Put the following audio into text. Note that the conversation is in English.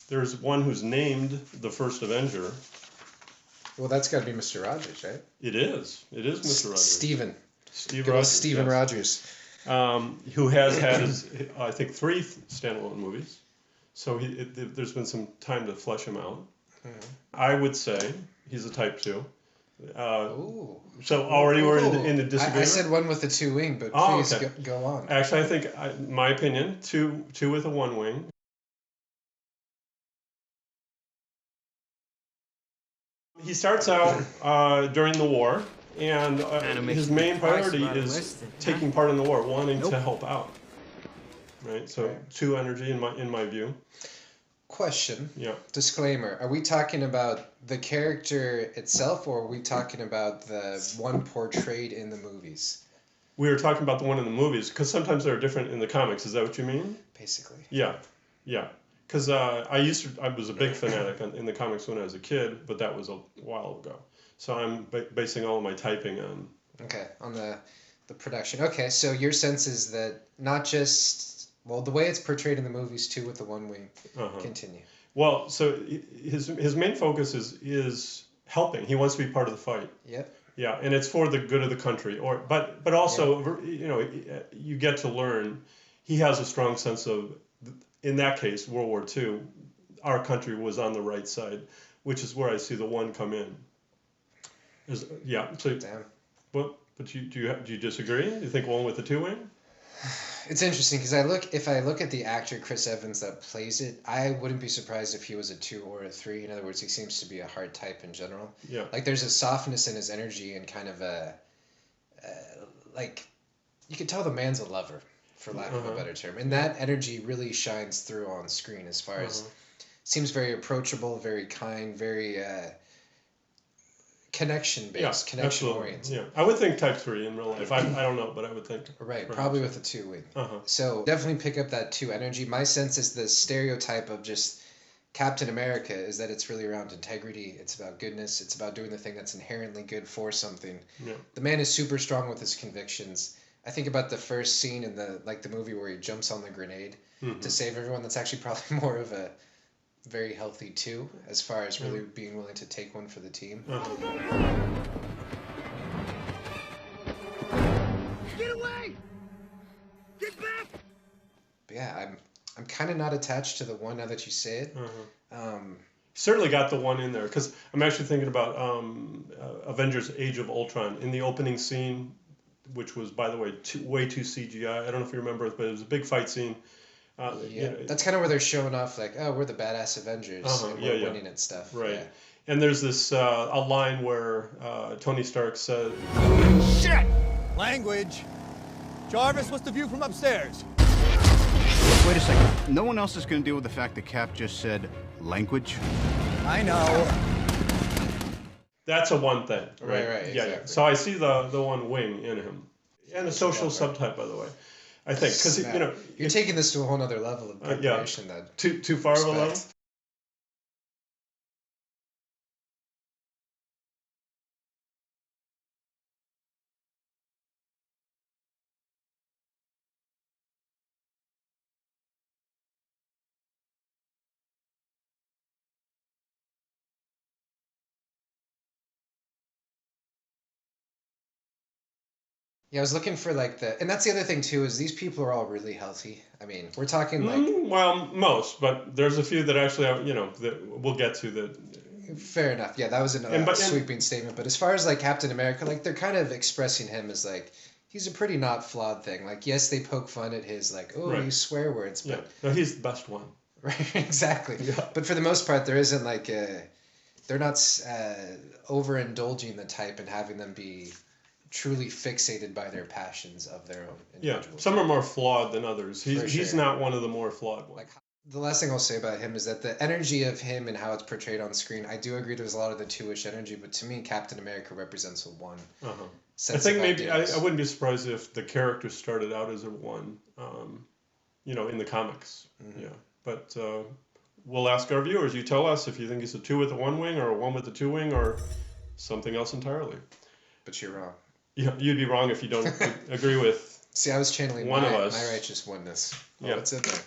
There's one who's named the first Avenger. Well, that's got to be Mr. Rogers, right? It is. It is Mr. Rogers. Steve Rogers. Steven Rogers. Who has had, I think, 3 standalone movies. So there's been some time to flesh him out. Mm-hmm. I would say he's a type 2. So already we're in the disagreement? I said one with a 2 wing, but please okay. go on. Actually, I think, my opinion, two with a 1 wing. He starts out during the war, and his main priority is taking part in the war, wanting to help out. Right? So 2 energy in my view. Question. Yeah. Disclaimer. Are we talking about the character itself, or are we talking about the one portrayed in the movies? We were talking about the one in the movies, because sometimes they're different in the comics. Is that what you mean? Basically. Yeah. Because I was a big fanatic in the comics when I was a kid, but that was a while ago. So I'm basing all of my typing on... Okay, on the production. Okay, so your sense is that not just... Well, the way it's portrayed in the movies, too, with the 1 wing. Uh-huh. Continue. Well, so his main focus is helping. He wants to be part of the fight. Yep. Yeah, and it's for the good of the country. But also, you get to learn he has a strong sense of... In that case, World War II, our country was on the right side, which is where I see the 1 come in. So, damn. But do you disagree? Do you think 1 with the 2 wing? It's interesting because if I look at the actor Chris Evans that plays it, I wouldn't be surprised if he was a 2 or a 3. In other words, he seems to be a hard type in general. Yeah. Like there's a softness in his energy and kind of like you could tell the man's a lover, for lack of a better term, and that energy really shines through on screen as far as seems very approachable, very kind, very connection based, connection oriented. Yeah, I would think type 3 in real life. I don't know, but I would think. Right, probably with a 2 wing. So definitely pick up that 2 energy. My sense is the stereotype of just Captain America is that it's really around integrity. It's about goodness. It's about doing the thing that's inherently good for something. Yeah. The man is super strong with his convictions. I think about the first scene in the movie where he jumps on the grenade to save everyone. That's actually probably more of a very healthy 2 as far as really being willing to take one for the team. Get away! Get back! But yeah, I'm kind of not attached to the 1 now that you say it. Certainly got the 1 in there because I'm actually thinking about Avengers: Age of Ultron in the opening scene, which was, by the way, way too CGI. I don't know if you remember it, but it was a big fight scene. That's kind of where they're showing off, like, oh, we're the badass Avengers, and we're winning and stuff. Right. Yeah. And there's this a line where Tony Stark says, "Shit! Language. Jarvis, what's the view from upstairs?" Wait a second. No one else is going to deal with the fact that Cap just said language? I know. That's a 1 thing, right? Right, exactly. Yeah. So I see the 1 wing in him, and a social subtype, by the way. I think because you're taking this to a whole other level of preparation. That too far of a level. Yeah, I was looking for and that's the other thing too, is these people are all really healthy. I mean, we're talking well, most, but there's a few that actually, that we'll get to that. Fair enough. Yeah, that was a sweeping statement. But as far as Captain America, they're kind of expressing him as he's a pretty not flawed thing. Yes, they poke fun at his you swear words, but no, he's the best one. Right, exactly. Yeah. But for the most part, there isn't they're not overindulging the type and having them be truly fixated by their passions of their own individuals. Yeah, some are more flawed than others. He's not one of the more flawed ones. The last thing I'll say about him is that the energy of him and how it's portrayed on screen, I do agree there's a lot of the two-ish energy, but to me, Captain America represents a one. Uh-huh. I think maybe I wouldn't be surprised if the character started out as a one, in the comics. Mm-hmm. Yeah, but we'll ask our viewers. You tell us if you think he's a 2 with a 1 wing or a 1 with a 2 wing or something else entirely. But you're wrong. Yeah, you'd be wrong if you don't agree with. See, I was channeling one of us. My righteous oneness. Yeah, it's in there.